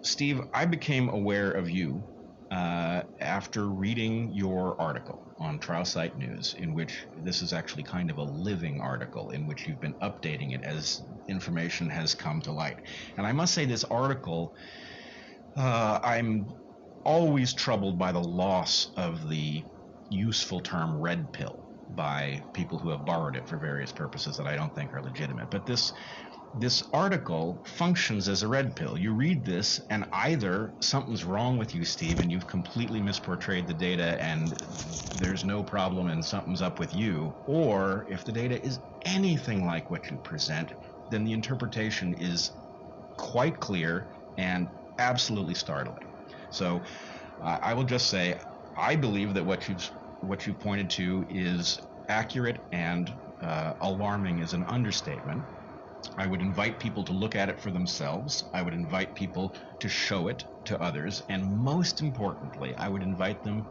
Steve, I became aware of you after reading your article on Trial Site News, in which this is actually kind of a living article in which you've been updating it as information has come to light. And I must say, this article, I'm always troubled by the loss of the useful term red pill by people who have borrowed it for various purposes that I don't think are legitimate. But this article functions as a red pill. You read this, and either something's wrong with you, Steve, and you've completely misportrayed the data and there's no problem and something's up with you, or if the data is anything like what you present, then the interpretation is quite clear and absolutely startling. So I will just say, I believe that what you've pointed to is accurate, and alarming is an understatement. I would invite people to look at it for themselves. I would invite people to show it to others. And most importantly, I would invite them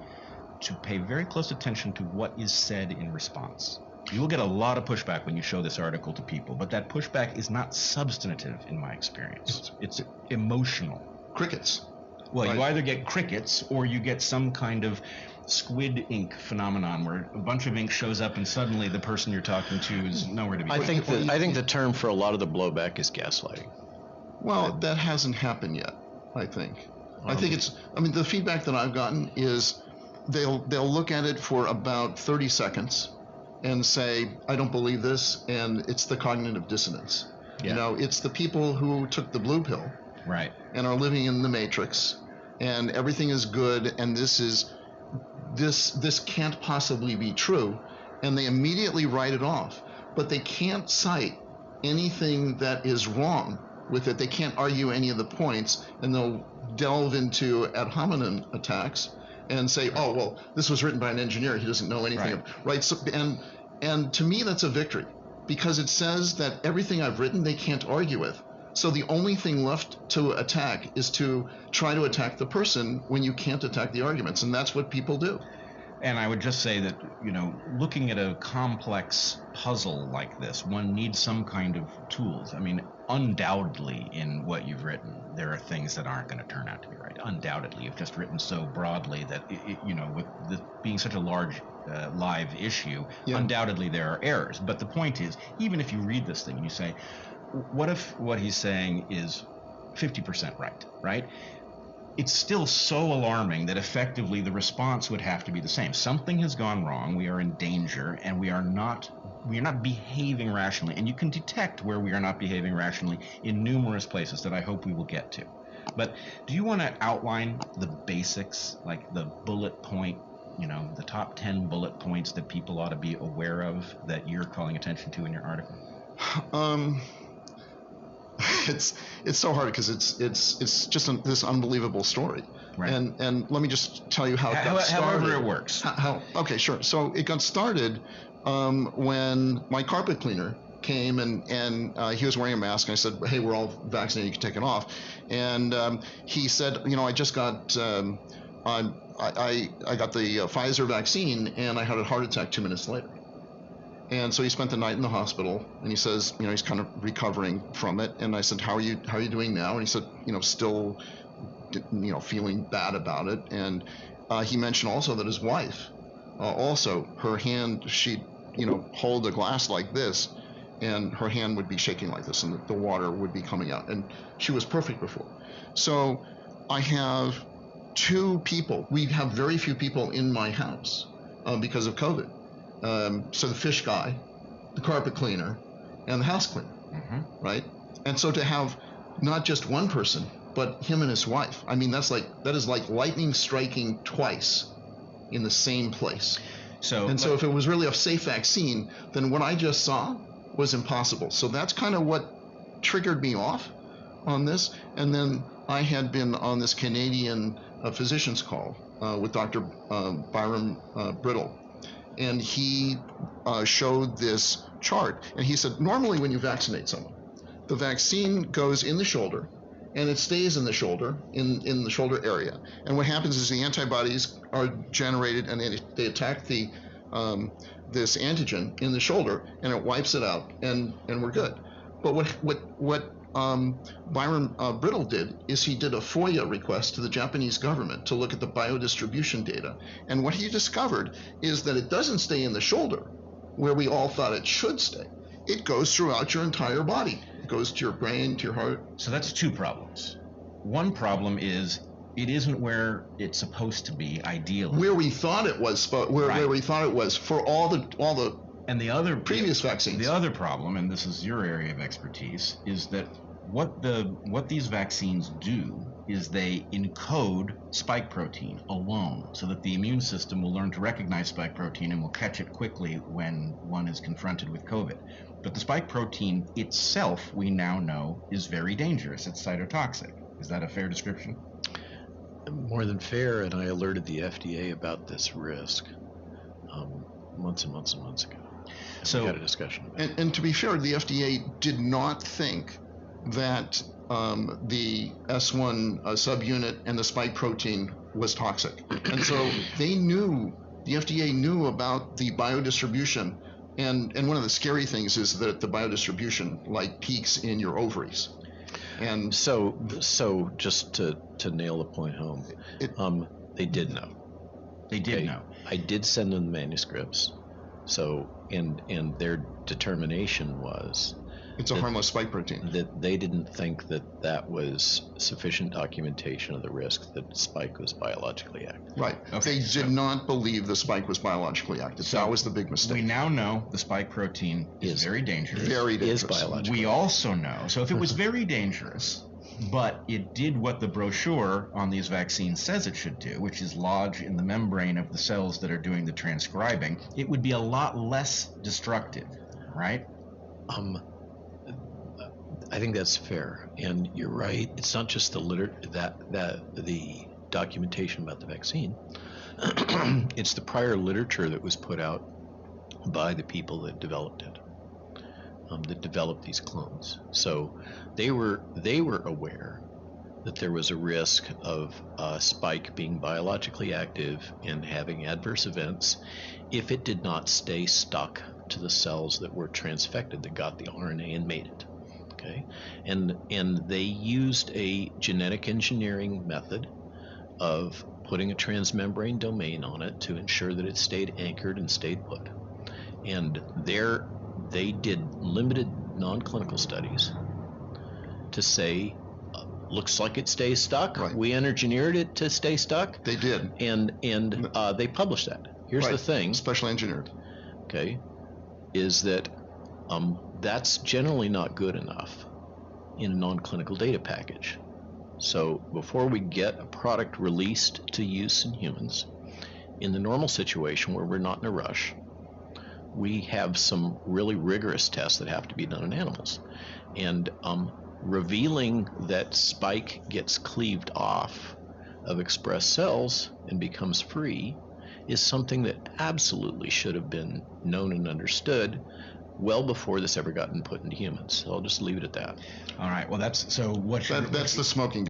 to pay very close attention to what is said in response. You will get a lot of pushback when you show this article to people, but that pushback is not substantive in my experience. It's emotional. Crickets. Well, right. You either get crickets or you get some kind of squid ink phenomenon where a bunch of ink shows up and suddenly the person you're talking to is nowhere to be found. I think the term for a lot of the blowback is gaslighting. Well, that hasn't happened yet, I think. I think the feedback that I've gotten is they'll look at it for about 30 seconds and say, I don't believe this, and it's the cognitive dissonance. Yeah. It's the people who took the blue pill, right, and are living in the matrix, and everything is good, and this can't possibly be true, and they immediately write it off. But they can't cite anything that is wrong with it. They can't argue any of the points, and they'll delve into ad hominem attacks and say, oh, well, this was written by an engineer. He doesn't know anything. Right. So, and to me, that's a victory, because it says that everything I've written, they can't argue with. So the only thing left to attack is to try to attack the person when you can't attack the arguments, and that's what people do. And I would just say that, looking at a complex puzzle like this, one needs some kind of tools. I mean, undoubtedly in what you've written, there are things that aren't going to turn out to be right. Undoubtedly, you've just written so broadly that, with this being such a large live issue, yeah, undoubtedly there are errors. But the point is, even if you read this thing and you say, what if what he's saying is 50% right? It's still so alarming that effectively the response would have to be the same. Something has gone wrong, we are in danger, and we are not behaving rationally. And you can detect where we are not behaving rationally in numerous places that I hope we will get to. But do you want to outline the basics, like the bullet point, the top 10 bullet points that people ought to be aware of that you're calling attention to in your article? It's so hard because it's just this unbelievable story, right? And let me just tell you how it got started. However it works. Okay, sure. So it got started when my carpet cleaner came and he was wearing a mask, and I said, hey, we're all vaccinated, you can take it off. And he said, I just got I got the Pfizer vaccine and I had a heart attack 2 minutes later. And so he spent the night in the hospital, and he says, he's kind of recovering from it. And I said, how are you doing now? And he said, still, feeling bad about it. And he mentioned also that his wife, also her hand, she'd, hold a glass like this, and her hand would be shaking like this, and the water would be coming out. And she was perfect before. So I have two people. We have very few people in my house because of COVID. So the fish guy, the carpet cleaner, and the house cleaner, right? And so to have not just one person, but him and his wife, I mean, that is like lightning striking twice in the same place. So if it was really a safe vaccine, then what I just saw was impossible. So that's kind of what triggered me off on this. And then I had been on this Canadian physician's call with Dr. Byram Brittle. And he showed this chart, and he said, normally when you vaccinate someone, the vaccine goes in the shoulder, and it stays in the shoulder, in the shoulder area. And what happens is the antibodies are generated, and they attack the this antigen in the shoulder, and it wipes it out, and we're good. But what Byron Brittle did is he did a FOIA request to the Japanese government to look at the biodistribution data. And what he discovered is that it doesn't stay in the shoulder, where we all thought it should stay. It goes throughout your entire body. It goes to your brain, to your heart. So that's two problems. One problem is it isn't where it's supposed to be ideally. Where we thought it was, where we thought it was for all the and the other previous vaccines. The other problem, and this is your area of expertise, is that what these vaccines do is they encode spike protein alone, so that the immune system will learn to recognize spike protein and will catch it quickly when one is confronted with COVID. But the spike protein itself, we now know, is very dangerous. It's cytotoxic. Is that a fair description? More than fair, and I alerted the FDA about this risk months and months and months ago. So we had a discussion about it. And to be fair, the FDA did not think that the S1 subunit and the spike protein was toxic. And so they knew, the FDA knew about the biodistribution. And one of the scary things is that the biodistribution like peaks in your ovaries. And so just to nail the point home, they did know. They did know. I did send them the manuscripts. So and their determination was it's a harmless spike protein. That they didn't think that was sufficient documentation of the risk that spike was biologically active. Right. Okay. They did not believe the spike was biologically active. So that was the big mistake. We now know the spike protein is very dangerous. Very dangerous. Is biologically. We also know, so if it was very dangerous, but it did what the brochure on these vaccines says it should do, which is lodge in the membrane of the cells that are doing the transcribing, it would be a lot less destructive, right? I think that's fair, and you're right. It's not just the documentation about the vaccine. It's the prior literature that was put out by the people that developed it, that developed these clones. So they were aware that there was a risk of spike being biologically active and having adverse events if it did not stay stuck to the cells that were transfected, that got the RNA and made it. Okay, and they used a genetic engineering method of putting a transmembrane domain on it to ensure that it stayed anchored and stayed put. And they did limited non-clinical studies to say, looks like it stays stuck. Right. We engineered it to stay stuck. They did. And they published that. Here's the thing. Specially engineered. Okay, is that that's generally not good enough in a non-clinical data package. So before we get a product released to use in humans, in the normal situation where we're not in a rush, we have some really rigorous tests that have to be done in animals. And revealing that spike gets cleaved off of expressed cells and becomes free is something that absolutely should have been known and understood well before this ever gotten put into humans. So I'll just leave it at that. All right. Well, that's the smoking.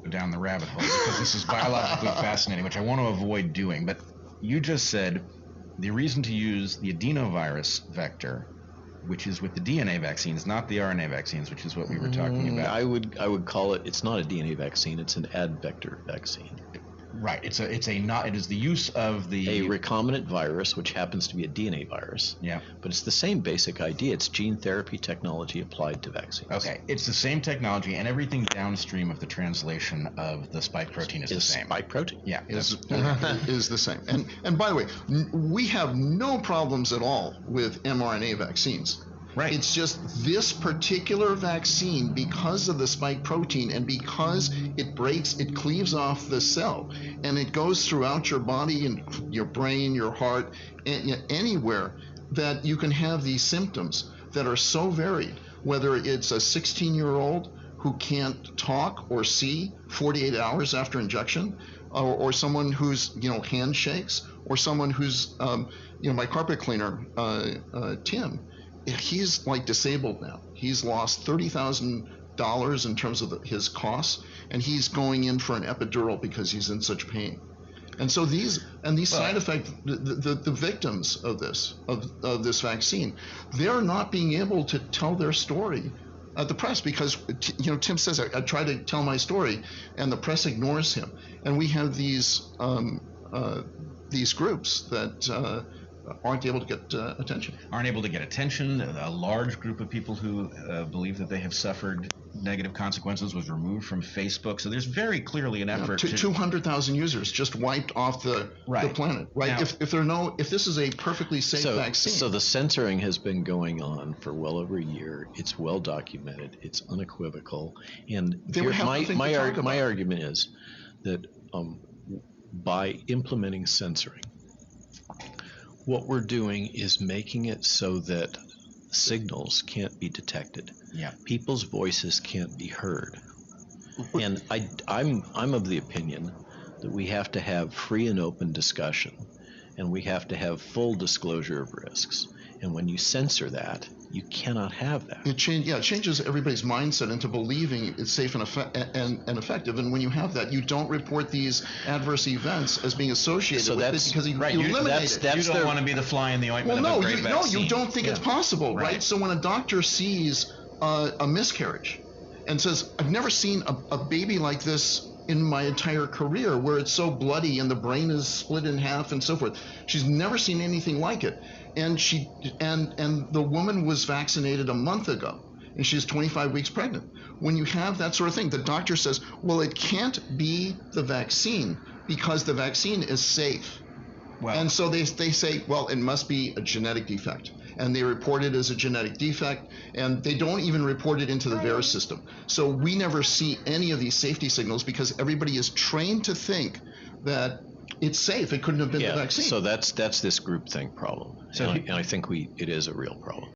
Down the rabbit hole, because this is biologically fascinating, which I want to avoid doing. But you just said the reason to use the adenovirus vector, which is with the DNA vaccines, not the RNA vaccines, which is what we were talking about. I would call it. It's not a DNA vaccine. It's an ad vector vaccine. Right. It is the use of a recombinant virus, which happens to be a DNA virus. Yeah. But it's the same basic idea. It's gene therapy technology applied to vaccines. Okay. It's the same technology, and everything downstream of the translation of the spike protein is the same. Spike protein? Yeah. Is the same. And by the way, we have no problems at all with mRNA vaccines. Right. It's just this particular vaccine, because of the spike protein and because it cleaves off the cell, and it goes throughout your body and your brain, your heart, and anywhere, that you can have these symptoms that are so varied, whether it's a 16-year-old who can't talk or see 48 hours after injection, or someone whose handshakes, or someone who's my carpet cleaner, Tim. He's like disabled now. He's lost $30,000 in terms of his costs, and he's going in for an epidural because he's in such pain. And so these side effects, the victims of this vaccine, they're not being able to tell their story the press because Tim says I try to tell my story and the press ignores him, and we have these groups that aren't able to get attention. Aren't able to get attention. A large group of people who believe that they have suffered negative consequences was removed from Facebook. So there's very clearly an effort to 200,000 users just wiped off the planet. Right. Now, if this is a perfectly safe vaccine. So the censoring has been going on for well over a year. It's well documented. It's unequivocal. And my argument is that by implementing censoring, what we're doing is making it so that signals can't be detected. Yeah. People's voices can't be heard. And I'm of the opinion that we have to have free and open discussion, and we have to have full disclosure of risks. And when you censor that, you cannot have that. It changes everybody's mindset into believing it's safe and effective. And when you have that, you don't report these adverse events as being associated with it because you eliminate it. You don't want to be the fly in the ointment of a great vaccine. You don't think it's possible, right? So when a doctor sees a miscarriage and says, I've never seen a baby like this in my entire career where it's so bloody and the brain is split in half and so forth. She's never seen anything like it. And the woman was vaccinated a month ago, and she's 25 weeks pregnant. When you have that sort of thing, the doctor says, well, it can't be the vaccine because the vaccine is safe. Well, and so they say, well, it must be a genetic defect. And they report it as a genetic defect, and they don't even report it into the VAERS system. So we never see any of these safety signals because everybody is trained to think that it's safe. It couldn't have been the vaccine. So that's this groupthink problem. And I think it is a real problem.